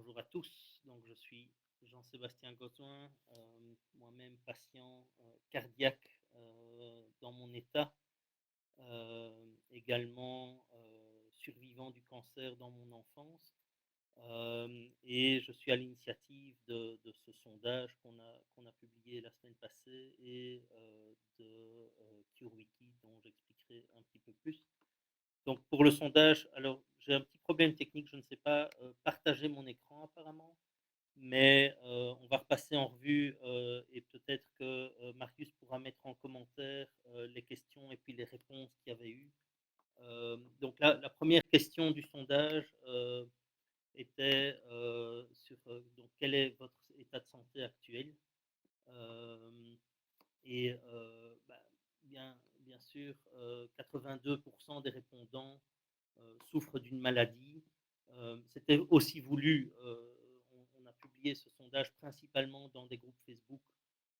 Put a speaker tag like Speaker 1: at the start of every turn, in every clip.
Speaker 1: Bonjour à tous. Donc, je suis Jean-Sébastien Gaudin, moi-même patient cardiaque dans mon état, également survivant du cancer dans mon enfance. Et je suis à l'initiative de ce sondage qu'on a publié la semaine passée et de CureWiki, dont j'expliquerai un petit peu plus. Donc pour le sondage, alors j'ai un petit problème technique, je ne sais pas partager mon écran apparemment, mais on va repasser en revue et peut-être que Marius pourra mettre en commentaire les questions et puis les réponses qu'il y avait eu. Donc la première question du sondage était sur donc, quel est votre état de santé actuel. Euh, et bah, bien sûr, 82% des répondants souffrent d'une maladie. C'était aussi voulu. On a publié ce sondage principalement dans des groupes Facebook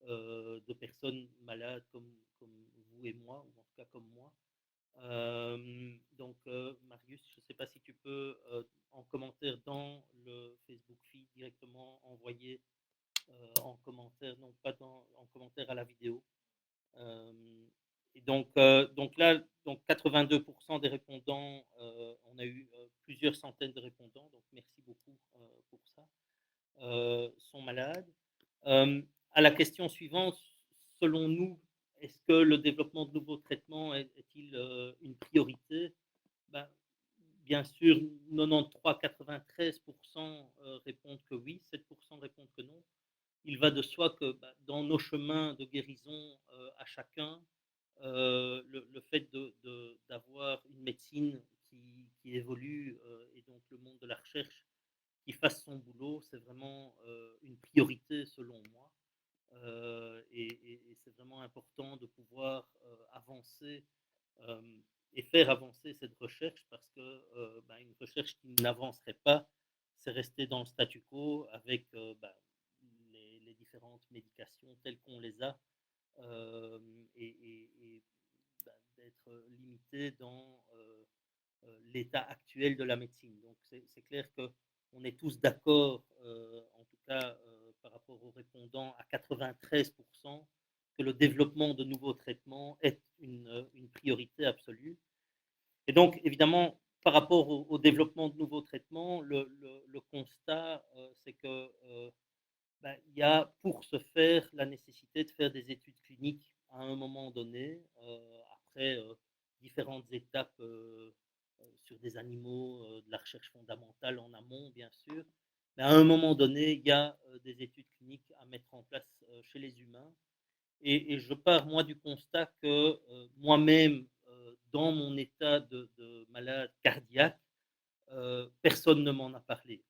Speaker 1: de personnes malades comme vous et moi, ou en tout cas comme moi. Donc, Marius, je ne sais pas si tu peux, en commentaire dans le Facebook feed, directement envoyer en commentaire, non pas en commentaire à la vidéo. Euh, et donc là, donc 82% des répondants, on a eu plusieurs centaines de répondants, donc merci beaucoup pour ça, sont malades. Euh, à la question suivante, selon nous, est-ce que le développement de nouveaux traitements est-il une priorité? Ben, bien sûr, 93-93% répondent que oui, 7% répondent que non. Il va de soi que dans nos chemins de guérison à chacun, le fait d'avoir une médecine qui évolue et donc le monde de la recherche qui fasse son boulot, c'est vraiment une priorité selon moi. Et c'est vraiment important de pouvoir avancer euh, et faire avancer cette recherche parce que une recherche qui n'avancerait pas, c'est rester dans le statu quo avec les différentes médications telles qu'on les a euh, et d'être limité dans l'état actuel de la médecine. Donc c'est clair qu'on est tous d'accord, en tout cas par rapport aux répondants, à 93%, que le développement de nouveaux traitements est une priorité absolue. Et donc, évidemment, par rapport au développement de nouveaux traitements, le constat, c'est que il y a pour ce faire la nécessité de faire des études cliniques à un moment donné, après différentes étapes sur des animaux, de la recherche fondamentale en amont, bien sûr. Mais à un moment donné, il y a des études cliniques à mettre en place chez les humains. Et je pars, moi, du constat que moi-même, dans mon état de malade cardiaque, personne ne m'en a parlé,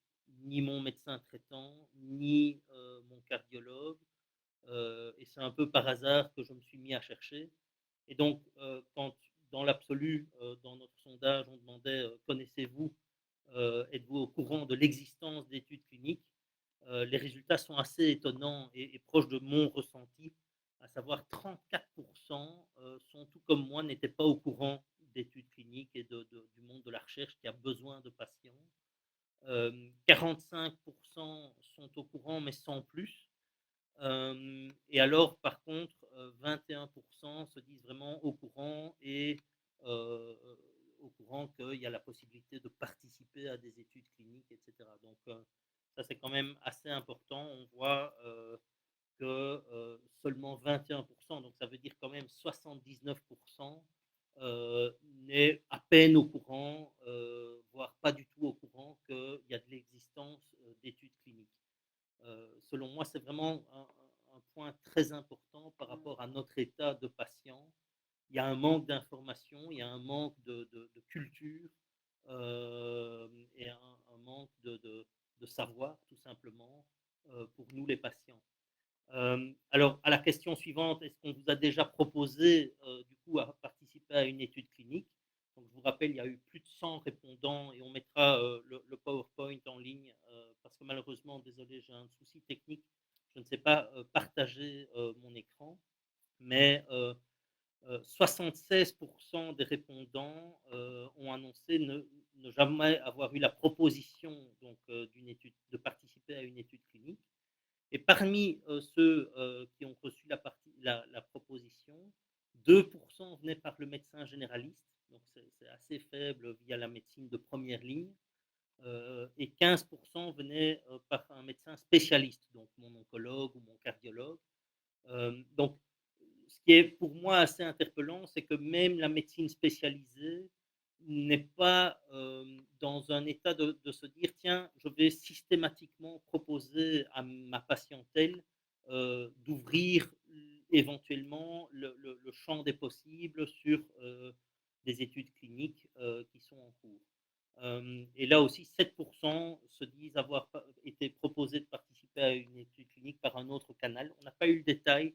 Speaker 1: ni mon médecin traitant, ni mon cardiologue. Et c'est un peu par hasard que je me suis mis à chercher. Et donc, quand dans l'absolu, dans notre sondage, on demandait connaissez-vous, êtes-vous au courant de l'existence d'études cliniques, les résultats sont assez étonnants et proches de mon ressenti, à savoir 34% sont tout comme moi, n'étaient pas au courant d'études cliniques et du monde de la recherche qui a besoin de patients. 45% sont au courant, mais sans plus. Et alors, par contre, 21% se disent vraiment au courant et euh, au courant qu'il y a la possibilité de participer à des études cliniques, etc. Donc, ça, c'est quand même assez important. On voit que seulement 21%, donc ça veut dire quand même 79%, n'est à peine au courant, voire pas du tout au courant qu'il y a de l'existence d'études cliniques. Selon moi, c'est vraiment un point très important par rapport à notre état de patient. Il y a un manque d'information, il y a un manque de culture et un manque de savoir, tout simplement, pour nous les patients. Alors, à la question suivante, est-ce qu'on vous a déjà proposé du coup à participer à une étude clinique? Donc, je vous rappelle, il y a eu plus de 100 répondants et on mettra le PowerPoint en ligne parce que malheureusement, désolé, j'ai un souci technique. Je ne sais pas partager mon écran, mais 76% des répondants ont annoncé ne jamais avoir eu la proposition donc, d'une étude, de participer à une étude clinique. Et parmi ceux qui ont reçu la proposition, 2% venaient par le médecin généraliste, donc c'est assez faible via la médecine de première ligne, et 15% venaient par un médecin spécialiste, donc mon oncologue ou mon cardiologue. Donc, ce qui est pour moi assez interpellant, c'est que même la médecine spécialisée n'est pas dans un état de se dire, tiens, je vais systématiquement proposer à ma patientèle d'ouvrir éventuellement le champ des possibles sur des études cliniques qui sont en cours. Et là aussi, 7% se disent avoir été proposés de participer à une étude clinique par un autre canal. On n'a pas eu le détail,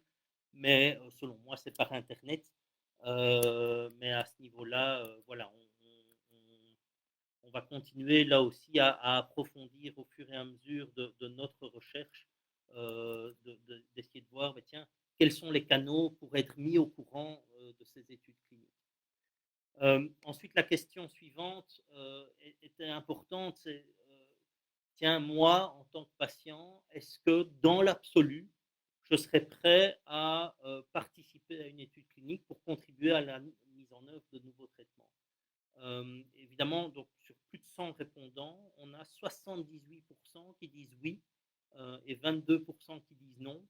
Speaker 1: mais selon moi, c'est par Internet. Mais à ce niveau-là, voilà, on va continuer là aussi à approfondir au fur et à mesure de notre recherche, d'essayer de voir, bah, tiens, quels sont les canaux pour être mis au courant de ces études cliniques. Ensuite, la question suivante était importante, c'est tiens, moi, en tant que patient, est-ce que dans l'absolu, je serais prêt à participer à une étude clinique pour contribuer à la mise en œuvre de nouveaux traitements? Évidemment, donc, sur plus de 100 répondants, on a 78% qui disent oui et 22% qui disent non.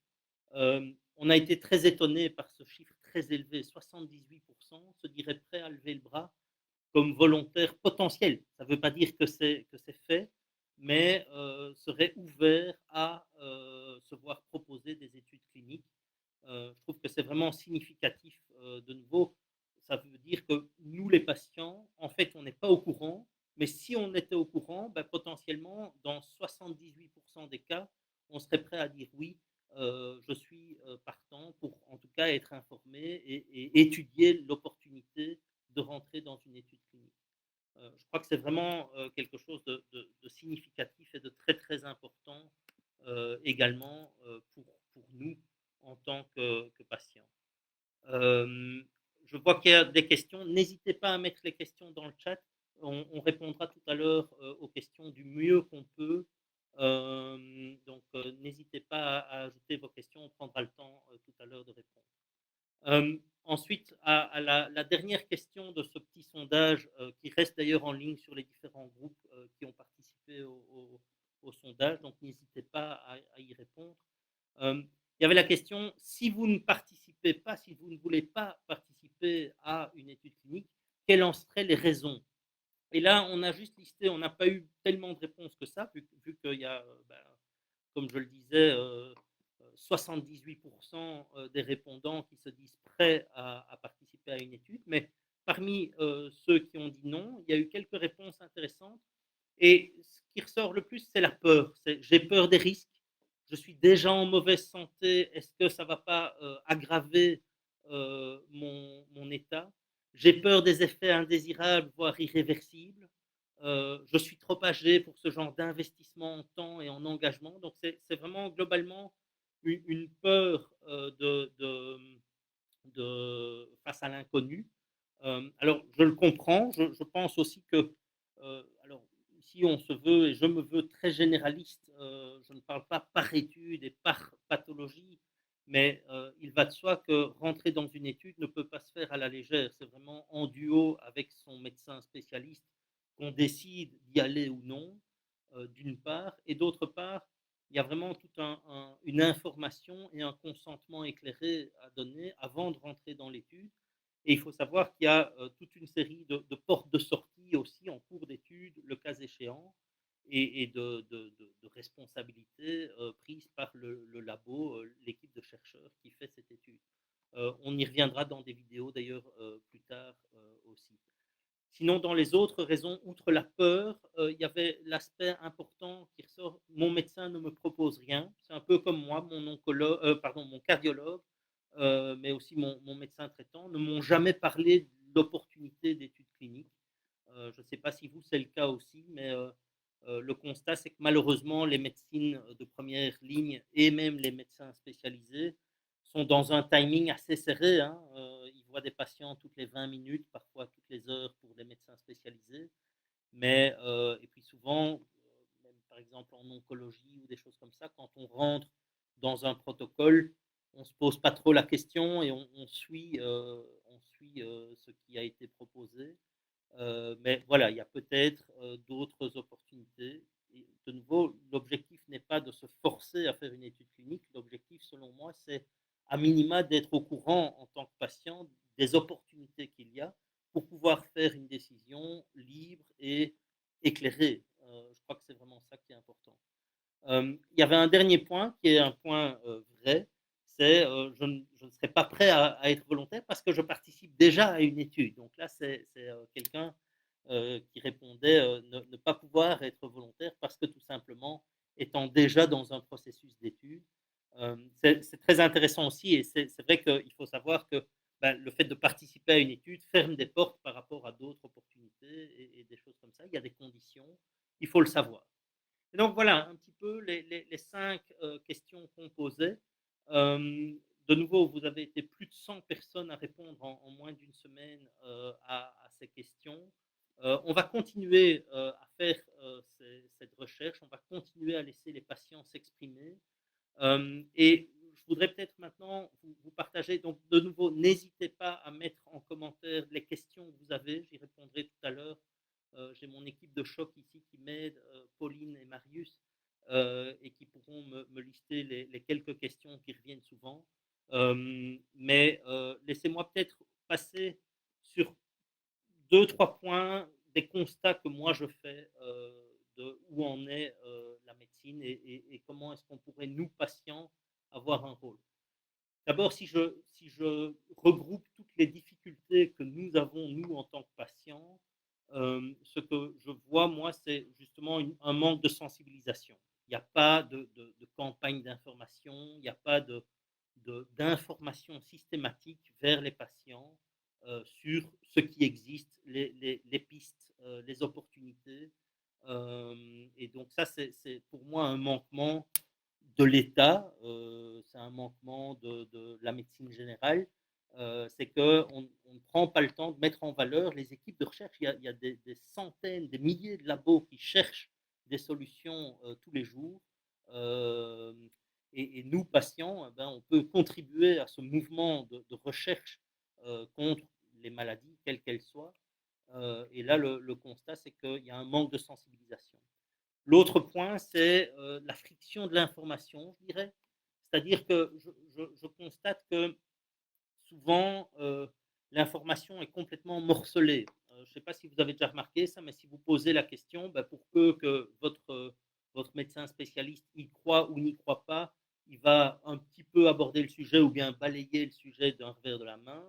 Speaker 1: On a été très étonné par ce chiffre très élevé, 78% se diraient prêts à lever le bras comme volontaire potentiel. Ça ne veut pas dire que c'est fait, mais seraient ouverts à se voir proposer des études cliniques. Je trouve que c'est vraiment significatif de nouveau. Ça veut dire que nous, les patients, en fait, on n'est pas au courant, mais si on était au courant, ben, potentiellement, dans 78% des cas, on serait prêt à dire oui, je suis partant pour en tout cas être informé et étudier l'opportunité de rentrer dans une étude clinique. Je crois que c'est vraiment quelque chose de significatif et de très très important également pour nous en tant que patients. Je vois qu'il y a des questions. N'hésitez pas à mettre les questions dans le chat. On répondra tout à l'heure aux questions du mieux qu'on peut. Donc, n'hésitez pas à ajouter vos questions. On prendra le temps tout à l'heure de répondre. Ensuite, à la dernière question de ce petit sondage, qui reste d'ailleurs en ligne sur les différents groupes qui ont participé au sondage, donc n'hésitez pas à y répondre. Il y avait la question, si vous ne participez pas, si vous ne voulez pas participer à une étude clinique, quelles en seraient les raisons? Et là, on a juste listé, on n'a pas eu tellement de réponses que ça, vu qu'il y a, comme je le disais, 78% des répondants qui se disent prêts à participer à une étude. Mais parmi ceux qui ont dit non, il y a eu quelques réponses intéressantes. Et ce qui ressort le plus, c'est la peur. J'ai peur des risques. Je suis déjà en mauvaise santé. Est-ce que ça ne va pas aggraver mon état? J'ai peur des effets indésirables, voire irréversibles. Je suis trop âgé pour ce genre d'investissement en temps et en engagement. Donc, c'est vraiment globalement une peur face à l'inconnu. Alors, je le comprends. Je pense aussi que, alors, ici, on se veut, et je me veux très généraliste. Je ne parle pas par étude et par pathologie, mais il va de soi que rentrer dans une étude ne peut pas se faire à la légère. C'est vraiment en duo avec son médecin spécialiste qu'on décide d'y aller ou non, d'une part, et d'autre part, il y a vraiment toute une information et un consentement éclairé à donner avant de rentrer dans l'étude. Et il faut savoir qu'il y a toute une série de portes de sortie aussi en cours d'étude, le cas échéant, et de responsabilités prises par le labo, l'équipe de chercheurs qui fait cette étude. On y reviendra dans des vidéos d'ailleurs plus tard aussi. Sinon, dans les autres raisons, outre la peur, il y avait l'aspect important qui ressort, mon médecin ne me propose rien. C'est un peu comme moi, mon cardiologue, mais aussi mon médecin traitant, ne m'ont jamais parlé de l'opportunité d'études cliniques. Je ne sais pas si vous, c'est le cas aussi, mais le constat, c'est que malheureusement, les médecines de première ligne et même les médecins spécialisés sont dans un timing assez serré, hein. Ils voient des patients toutes les 20 minutes, parfois toutes les heures pour des médecins spécialisés. Mais, et puis souvent, même par exemple en oncologie ou des choses comme ça, quand on rentre dans un protocole, on ne se pose pas trop la question et on suit ce qui a été proposé. Mais voilà, il y a peut-être d'autres opportunités. Et de nouveau, l'objectif n'est pas de se forcer à faire une étude clinique. L'objectif, selon moi, c'est à minima d'être au courant en tant que patient des opportunités qu'il y a pour pouvoir faire une décision libre et éclairée. Je crois que c'est vraiment ça qui est important. Il y avait un dernier point qui est un point vrai, c'est je ne serais pas prêt à être volontaire parce que je participe déjà à une étude. Donc là, c'est quelqu'un qui répondait ne pas pouvoir être volontaire parce que tout simplement, étant déjà dans un processus d'étude, c'est très intéressant aussi et c'est vrai qu'il faut savoir que ben, le fait de participer à une étude ferme des portes par rapport à d'autres opportunités et des choses comme ça. Il y a des conditions, il faut le savoir. Et donc voilà un petit peu les 5 questions qu'on posait. De nouveau, vous avez été plus de 100 personnes à répondre en moins d'une semaine à ces questions. On va continuer à faire cette recherche, on va continuer à laisser les patients s'exprimer. Et je voudrais peut-être maintenant vous partager, donc de nouveau, n'hésitez pas à mettre en commentaire les questions que vous avez, j'y répondrai tout à l'heure. J'ai mon équipe de choc ici qui m'aide, Pauline et Marius, et qui pourront me lister les quelques questions qui reviennent souvent. Mais laissez-moi peut-être passer sur 2, 3 points des constats que moi je fais de où en est la médecine et comment est-ce qu'on pourrait, nous, patients, avoir un rôle. D'abord, si je regroupe toutes les difficultés que nous avons, nous, en tant que patients, ce que je vois, moi, c'est justement un manque de sensibilisation. Il n'y a pas de campagne d'information, il n'y a pas d'information systématique vers les patients sur ce qui existe, les pistes, les opportunités. Et donc ça, c'est pour moi un manquement de l'État, c'est un manquement de la médecine générale, c'est qu'on ne prend pas le temps de mettre en valeur les équipes de recherche. Il y a des centaines, des milliers de labos qui cherchent des solutions tous les jours. Euh, et nous, patients, eh ben, on peut contribuer à ce mouvement de recherche contre les maladies, quelles qu'elles soient. Et là, le constat, c'est qu'il y a un manque de sensibilisation. L'autre point, c'est la friction de l'information, je dirais. C'est-à-dire que je constate que souvent, l'information est complètement morcelée. Je ne sais pas si vous avez déjà remarqué ça, mais si vous posez la question, ben, pour peu que votre médecin spécialiste y croit ou n'y croit pas, il va un petit peu aborder le sujet ou bien balayer le sujet d'un revers de la main.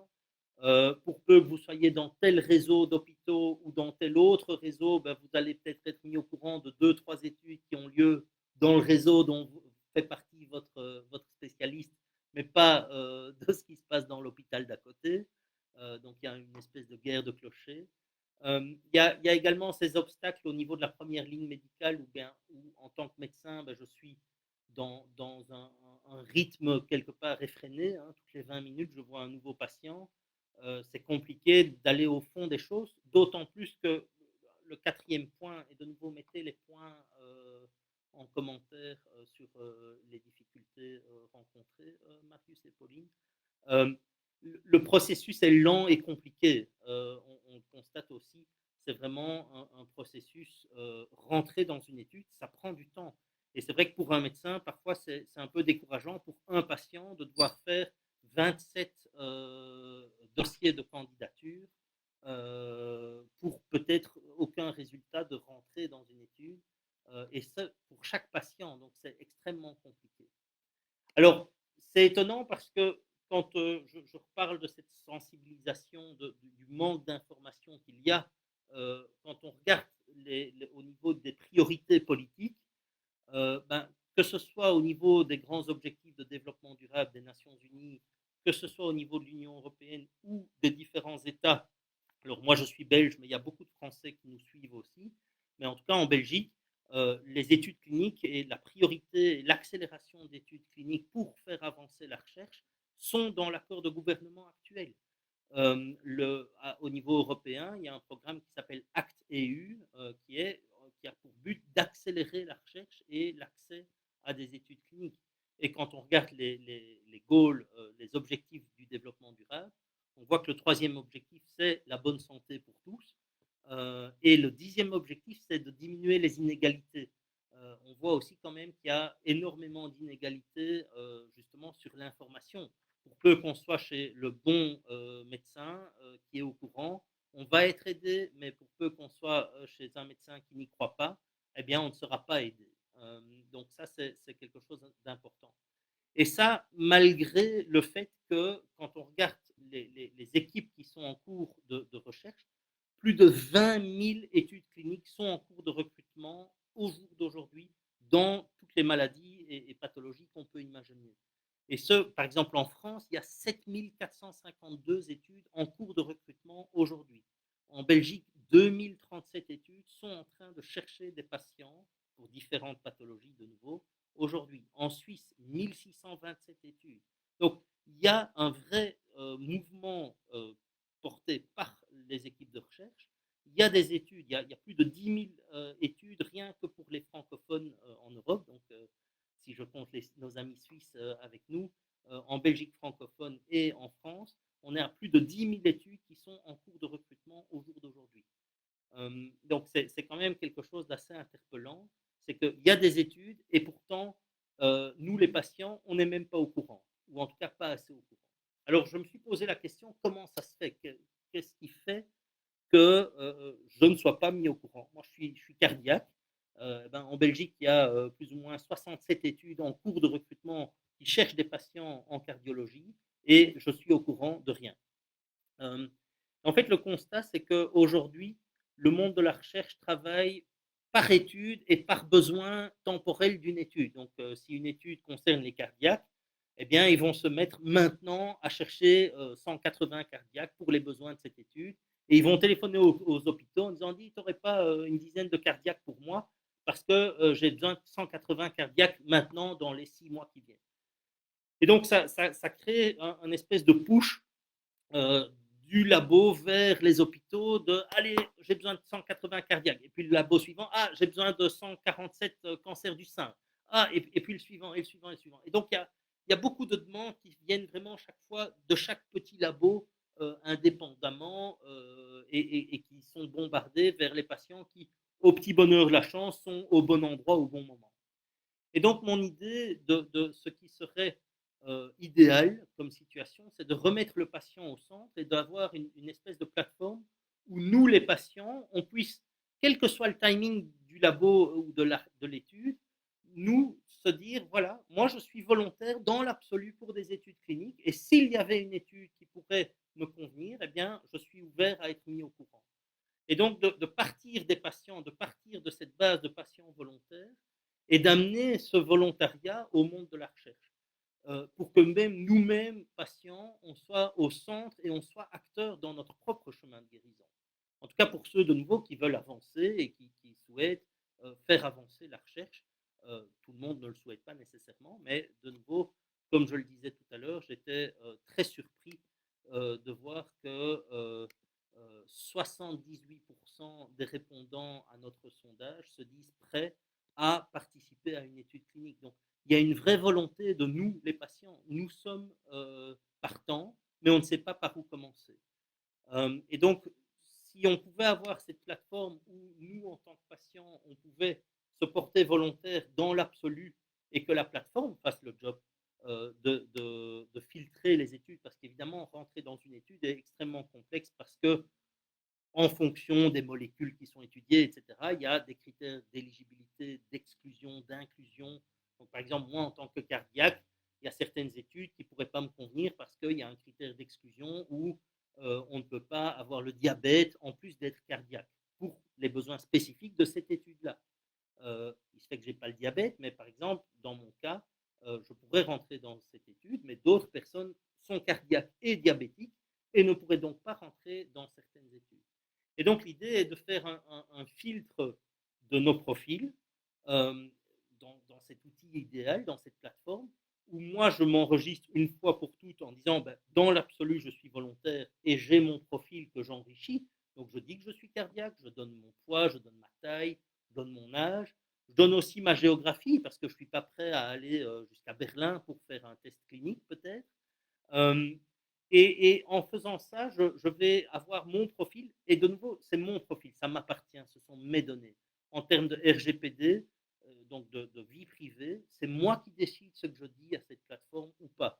Speaker 1: Pour peu que vous soyez dans tel réseau d'hôpitaux ou dans tel autre réseau, ben, vous allez peut-être être mis au courant de 2, 3 études qui ont lieu dans le réseau dont fait partie votre spécialiste, mais pas de ce qui se passe dans l'hôpital d'à côté. Donc il y a une espèce de guerre de clochers. Il y a également ces obstacles au niveau de la première ligne médicale où en tant que médecin, ben, je suis dans un rythme quelque part effréné. Hein. Toutes les 20 minutes, je vois un nouveau patient. C'est compliqué d'aller au fond des choses, d'autant plus que le quatrième point, et de nouveau mettez les points en commentaire sur les difficultés rencontrées, Marius et Pauline. Euh, le processus est lent et compliqué. On le constate aussi. C'est vraiment un processus rentré dans une étude, ça prend du temps. Et c'est vrai que pour un médecin, parfois, c'est un peu décourageant pour un patient de devoir faire 27 dossiers de candidature pour peut-être aucun résultat de rentrer dans une étude. Et ça, pour chaque patient, donc c'est extrêmement compliqué. Alors, c'est étonnant parce que quand je reparle de cette sensibilisation, du manque d'information qu'il y a, quand on regarde au niveau des priorités politiques, ben, que ce soit au niveau des grands objectifs de développement durable des Nations Unies, que ce soit au niveau de l'Union européenne ou des différents États. Alors moi je suis belge, mais il y a beaucoup de Français qui nous suivent aussi. Mais en tout cas en Belgique, les études cliniques et la priorité, l'accélération d'études cliniques pour faire avancer la recherche sont dans l'accord de gouvernement actuel. Au niveau européen, il y a un programme qui s'appelle ACT-EU, qui a pour but d'accélérer la recherche et l'accès à des études cliniques. Et quand on regarde les goals, les objectifs du développement durable, on voit que le troisième objectif, c'est la bonne santé pour tous. Et le 10e objectif, c'est de diminuer les inégalités. On voit aussi quand même qu'il y a énormément d'inégalités justement sur l'information. Pour peu qu'on soit chez le bon médecin qui est au courant, on va être aidé, mais pour peu qu'on soit chez un médecin qui n'y croit pas, eh bien, on ne sera pas aidé. Donc ça, c'est quelque chose d'important. Et ça, malgré le fait que quand on regarde les équipes qui sont en cours de recherche, plus de 20 000 études cliniques sont en cours de recrutement au jour d'aujourd'hui dans toutes les maladies et pathologies qu'on peut imaginer. Et ce, par exemple, en France, il y a 7 452 études en cours de recrutement aujourd'hui. En Belgique, 2037 études sont en train de chercher des patients pour différentes pathologies de nouveau aujourd'hui. En Suisse, 1627 études. Donc, il y a un vrai mouvement porté par les équipes de recherche. Il y a des études, il y a plus de 10 000 études rien que pour les francophones en Europe. Donc, si je compte nos amis suisses avec nous, en Belgique francophone et en France, on est à plus de 10 000 études qui sont en cours de recrutement au jour d'aujourd'hui. Donc c'est quand même quelque chose d'assez interpellant, c'est qu'il y a des études et pourtant, nous les patients, on n'est même pas au courant, ou en tout cas pas assez au courant. Alors je me suis posé la question, comment ça se fait? Qu'est-ce qui fait que je ne sois pas mis au courant? Moi je suis cardiaque. En Belgique, il y a plus ou moins 67 études en cours de recrutement qui cherchent des patients en cardiologie et je suis au courant de rien. En fait, le constat, c'est qu'aujourd'hui, le monde de la recherche travaille par étude et par besoin temporel d'une étude. Donc, si une étude concerne les cardiaques, eh bien, ils vont se mettre maintenant à chercher 180 cardiaques pour les besoins de cette étude. Et ils vont téléphoner aux hôpitaux en disant, tu n'aurais pas une dizaine de cardiaques pour moi parce que j'ai besoin de 180 cardiaques maintenant dans les 6 mois qui viennent. Et donc, ça crée un espèce de push euh, du labo vers les hôpitaux de allez, j'ai besoin de 180 cardiaques. Et puis le labo suivant, j'ai besoin de 147 cancers du sein. Et puis le suivant, et le suivant, et le suivant. Et donc il y a beaucoup de demandes qui viennent vraiment chaque fois de chaque petit labo indépendamment et qui sont bombardés vers les patients qui, au petit bonheur de la chance, sont au bon endroit au bon moment. Et donc, mon idée de ce qui serait idéal comme situation, c'est de remettre le patient au centre et d'avoir une espèce de plateforme où nous, les patients, on puisse, quel que soit le timing du labo ou de l'étude, nous se dire, voilà, moi je suis volontaire dans l'absolu pour des études cliniques et s'il y avait une étude qui pourrait me convenir, eh bien, je suis ouvert à être mis au courant. Et donc de partir des patients, de partir de cette base de patients volontaires et d'amener ce volontariat au monde de la recherche pour que même nous-mêmes, patients, on soit au centre et on soit acteurs dans notre propre chemin de guérison. En tout cas pour ceux de nouveau qui veulent avancer et qui souhaitent faire avancer la recherche. Tout le monde ne le souhaite pas nécessairement, mais de nouveau, comme je le disais tout à l'heure, j'étais très surpris de voir que 78% des répondants à notre sondage se disent prêts à participer à une étude clinique. Donc, il y a une vraie volonté de nous, les patients. Nous sommes partants, mais on ne sait pas par où commencer. Et donc, si on pouvait avoir cette plateforme où nous, en tant que patients, on pouvait se porter volontaire dans l'absolu et que la plateforme fasse le job de filtrer les études, parce qu'évidemment, rentrer dans une étude est extrêmement complexe parce que en fonction des molécules qui sont étudiées, etc., il y a des critères d'éligibilité, d'exclusion, d'inclusion. Donc, par exemple, moi, en tant que cardiaque, il y a certaines études qui ne pourraient pas me convenir parce qu'il y a un critère d'exclusion où on ne peut pas avoir le diabète en plus d'être cardiaque pour les besoins spécifiques de cette étude-là. Il se fait que je n'ai pas le diabète, mais par exemple, dans mon cas, je pourrais rentrer dans cette étude, mais d'autres personnes sont cardiaques et diabétiques et ne pourraient donc pas rentrer dans certaines études. Et donc, l'idée est de faire un filtre de nos profils dans cet outil idéal, dans cette plateforme, où moi je m'enregistre une fois pour toutes en disant ben, dans l'absolu je suis volontaire et j'ai mon profil que j'enrichis. Donc je dis que je suis cardiaque, je donne mon poids, je donne ma taille, je donne mon âge, je donne aussi ma géographie parce que je ne suis pas prêt à aller jusqu'à Berlin pour faire un test clinique peut-être. Euh, et en faisant ça, je vais avoir mon profil. Et de nouveau, c'est mon profil, ça m'appartient, ce sont mes données. En termes de RGPD, donc de vie privée, c'est moi qui décide ce que je dis à cette plateforme ou pas.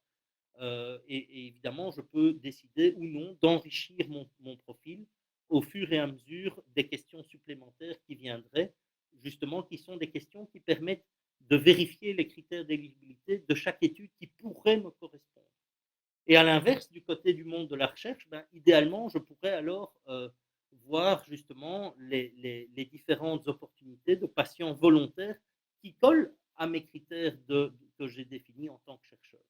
Speaker 1: Et évidemment, je peux décider ou non d'enrichir mon profil au fur et à mesure des questions supplémentaires qui viendraient, justement, qui sont des questions qui permettent de vérifier les critères d'éligibilité de chaque étude qui pourrait me correspondre. Et à l'inverse, du côté du monde de la recherche, ben, idéalement, je pourrais alors voir justement les différentes opportunités de patients volontaires qui collent à mes critères que j'ai définis en tant que chercheur.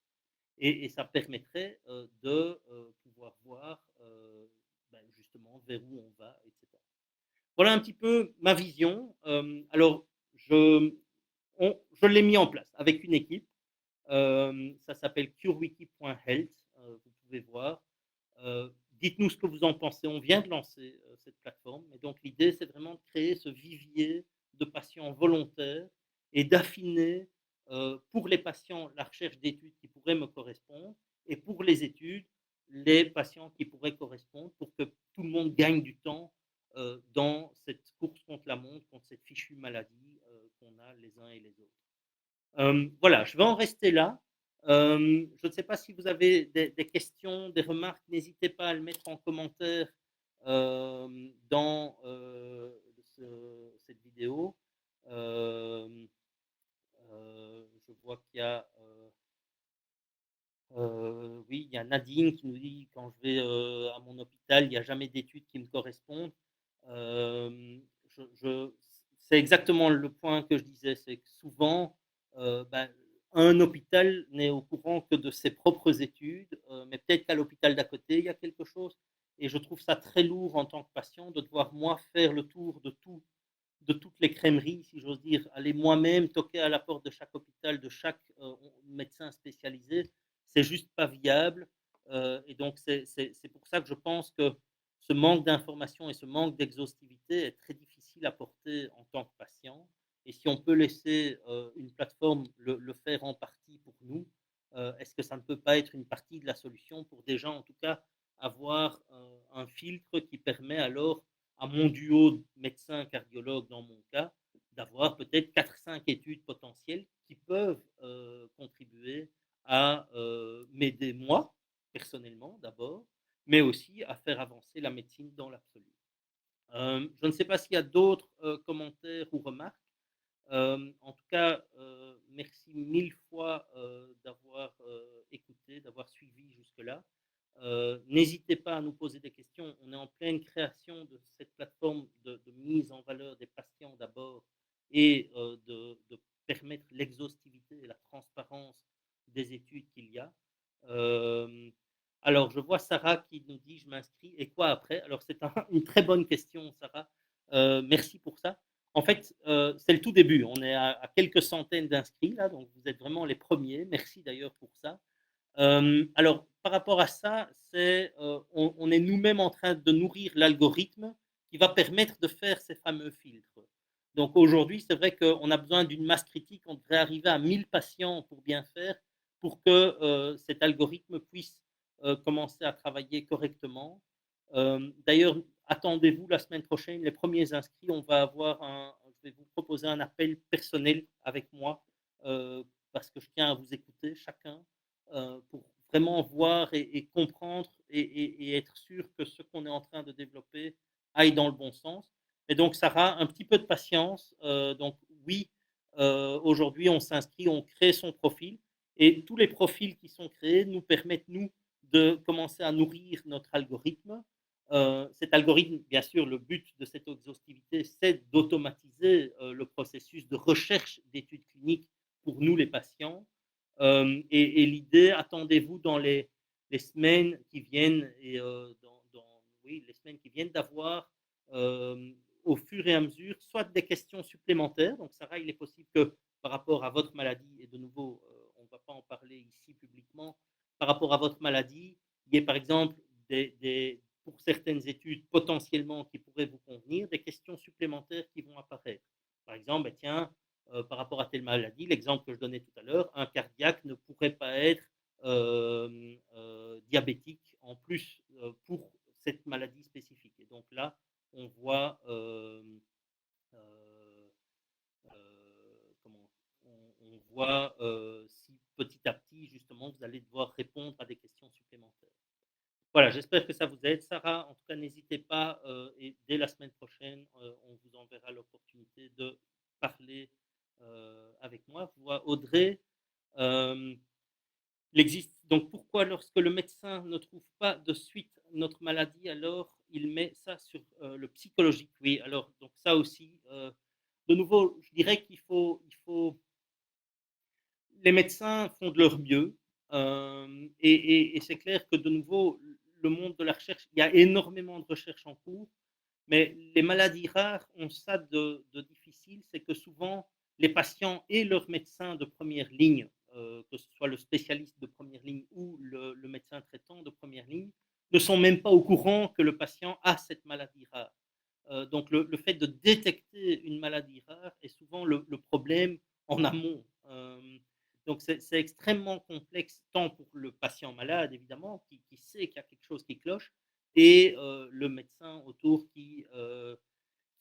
Speaker 1: Et ça permettrait de pouvoir voir ben, justement vers où on va, etc. Voilà un petit peu ma vision. Alors, je l'ai mis en place avec une équipe. Ça s'appelle curewiki.health, vous pouvez voir. Dites-nous ce que vous en pensez. On vient de lancer cette plateforme. Et donc, l'idée, c'est vraiment de créer ce vivier de patients volontaires et d'affiner pour les patients la recherche d'études qui pourraient me correspondre et pour les études, les patients qui pourraient correspondre pour que tout le monde gagne du temps dans cette course contre la montre, contre cette fichue maladie qu'on a les uns et les autres. Voilà, je vais en rester là. Je ne sais pas si vous avez des questions, des remarques, n'hésitez pas à le mettre en commentaire dans cette vidéo. Je vois qu'il y a oui, il y a Nadine qui nous dit quand je vais à mon hôpital, il n'y a jamais d'études qui me correspondent. Euh, c'est exactement le point que je disais, c'est que souvent, ben, un hôpital n'est au courant que de ses propres études, mais peut-être qu'à l'hôpital d'à côté, il y a quelque chose. Et je trouve ça très lourd en tant que patient de devoir, moi, faire le tour de toutes les crèmeries, si j'ose dire, aller moi-même toquer à la porte de chaque hôpital, de chaque médecin spécialisé, c'est juste pas viable. Et donc, c'est pour ça que je pense que ce manque d'information et ce manque d'exhaustivité est très difficile à porter en tant que patient. Et si on peut laisser une plateforme le faire en partie pour nous, est-ce que ça ne peut pas être une partie de la solution pour déjà, en tout cas, avoir un filtre qui permet alors à mon duo médecin-cardiologue dans mon cas, d'avoir peut-être 4-5 études potentielles qui peuvent contribuer à m'aider moi, personnellement d'abord, mais aussi à faire avancer la médecine dans l'absolu. Je ne sais pas s'il y a d'autres commentaires ou remarques. En tout cas, merci mille fois d'avoir écouté, d'avoir suivi jusque-là. N'hésitez pas à nous poser des questions. On est en pleine création de cette plateforme de mise en valeur des patients d'abord et de permettre l'exhaustivité et la transparence des études qu'il y a. Euh, alors, je vois Sarah qui nous dit je m'inscris et quoi après. Alors, c'est une très bonne question, Sarah. Merci pour ça. En fait, c'est le tout début. On est à quelques centaines d'inscrits là, donc vous êtes vraiment les premiers. Merci d'ailleurs pour ça. Alors, par rapport à ça, on est nous-mêmes en train de nourrir l'algorithme qui va permettre de faire ces fameux filtres. Donc aujourd'hui, c'est vrai qu'on a besoin d'une masse critique. On devrait arriver à 1000 patients pour bien faire, pour que cet algorithme puisse commencer à travailler correctement. D'ailleurs, attendez-vous la semaine prochaine, les premiers inscrits, je vais vous proposer un appel personnel avec moi parce que je tiens à vous écouter chacun pour vraiment voir et comprendre et être sûr que ce qu'on est en train de développer aille dans le bon sens. Et donc, Sarah, un petit peu de patience. Donc, oui, aujourd'hui, on s'inscrit, on crée son profil et tous les profils qui sont créés nous permettent, nous, de commencer à nourrir notre algorithme. Cet algorithme, bien sûr, le but de cette exhaustivité, c'est d'automatiser le processus de recherche d'études cliniques pour nous, les patients. Et l'idée, attendez-vous dans les semaines qui viennent et oui, les semaines qui viennent d'avoir au fur et à mesure soit des questions supplémentaires. Donc, Sarah, il est possible que par rapport à votre maladie, et de nouveau, on ne va pas en parler spécifiquement par rapport à votre maladie, il y ait par exemple pour certaines études potentiellement qui pourraient vous convenir, des questions supplémentaires qui vont apparaître. Par exemple, ben, tiens, par rapport à telle maladie, l'exemple que je donnais tout à l'heure, un cardiaque ne pourrait pas être diabétique en plus pour cette maladie spécifique. Et donc là, on voit comment on voit si petit à petit, justement, vous allez devoir répondre à des questions supplémentaires. Voilà, j'espère que ça vous aide, Sarah. En tout cas, n'hésitez pas, et dès la semaine prochaine, on vous enverra l'opportunité de parler avec moi. Vous voyez, Audrey, euh, il existe donc pourquoi lorsque le médecin ne trouve pas de suite à notre maladie, alors il met ça sur le psychologique. Oui, alors donc ça aussi, de nouveau, je dirais qu'il faut les médecins font de leur mieux. Et c'est clair que de nouveau, le monde de la recherche, il y a énormément de recherches en cours, mais les maladies rares ont ça de difficile, c'est que souvent, les patients et leurs médecins de première ligne, que ce soit le spécialiste de première ligne ou le médecin traitant de première ligne, ne sont même pas au courant que le patient a cette maladie rare. Donc le fait de détecter une maladie rare est souvent le problème en amont. Donc c'est extrêmement complexe, tant pour le patient malade, évidemment, qui sait qu'il y a quelque chose qui cloche, et le médecin autour qui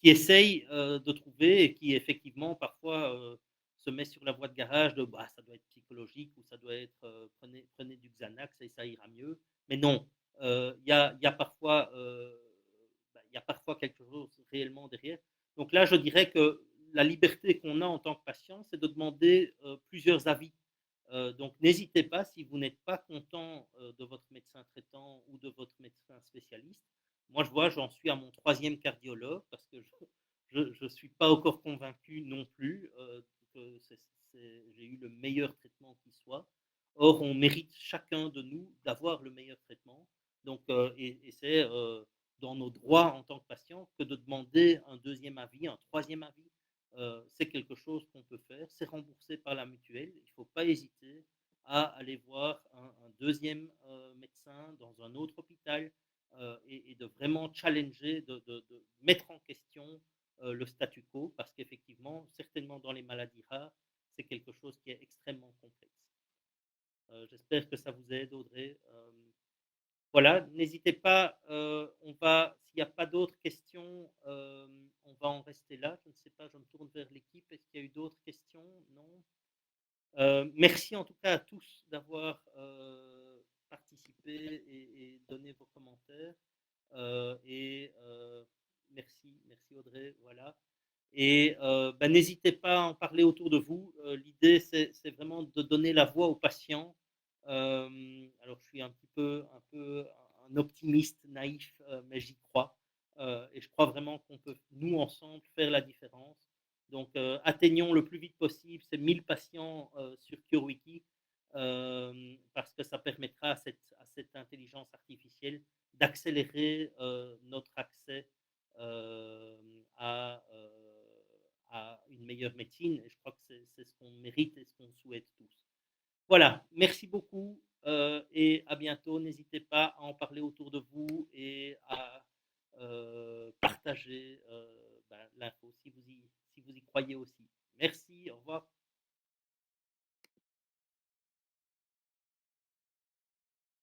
Speaker 1: essaye de trouver et qui effectivement parfois se met sur la voie de garage de bah, ça doit être psychologique ou ça doit être prenez du Xanax et ça ira mieux. Mais non, y a parfois, y a parfois quelque chose réellement derrière. Donc là, je dirais que la liberté qu'on a en tant que patient, c'est de demander plusieurs avis. Donc n'hésitez pas, si vous n'êtes pas content de votre médecin traitant ou de votre médecin spécialiste. Moi, je vois, j'en suis à mon troisième cardiologue parce que je ne suis pas encore convaincu non plus que j'ai eu le meilleur traitement qui soit. Or, on mérite chacun de nous d'avoir le meilleur traitement. Donc, et c'est dans nos droits en tant que patient que de demander un deuxième avis, un troisième avis. C'est quelque chose qu'on peut faire. C'est remboursé par la mutuelle. Il ne faut pas hésiter à aller voir un deuxième médecin dans un autre hôpital et de vraiment challenger, de mettre en question le statu quo, parce qu'effectivement, certainement dans les maladies rares, c'est quelque chose qui est extrêmement complexe. J'espère que ça vous aide, Audrey. Voilà, n'hésitez pas, s'il n'y a pas d'autres questions, on va en rester là. Je ne sais pas, je me tourne vers l'équipe. Est-ce qu'il y a eu d'autres questions? Non. Merci en tout cas à tous d'avoir participé et donné vos commentaires. Merci Audrey, voilà. Et n'hésitez pas à en parler autour de vous. L'idée, c'est vraiment de donner la voix aux patients. Alors, je suis un peu un optimiste naïf, mais j'y crois. Et je crois vraiment qu'on peut, nous, ensemble, faire la différence. Donc, atteignons le plus vite possible ces 1000 patients sur CureWiki, parce que ça permettra à cette intelligence artificielle d'accélérer notre accès euh, à, euh, à une meilleure médecine. Et je crois que c'est ce qu'on mérite et ce qu'on souhaite tous. Voilà, merci beaucoup et à bientôt. N'hésitez pas à en parler autour de vous et à partager l'info si vous y croyez aussi. Merci, au revoir.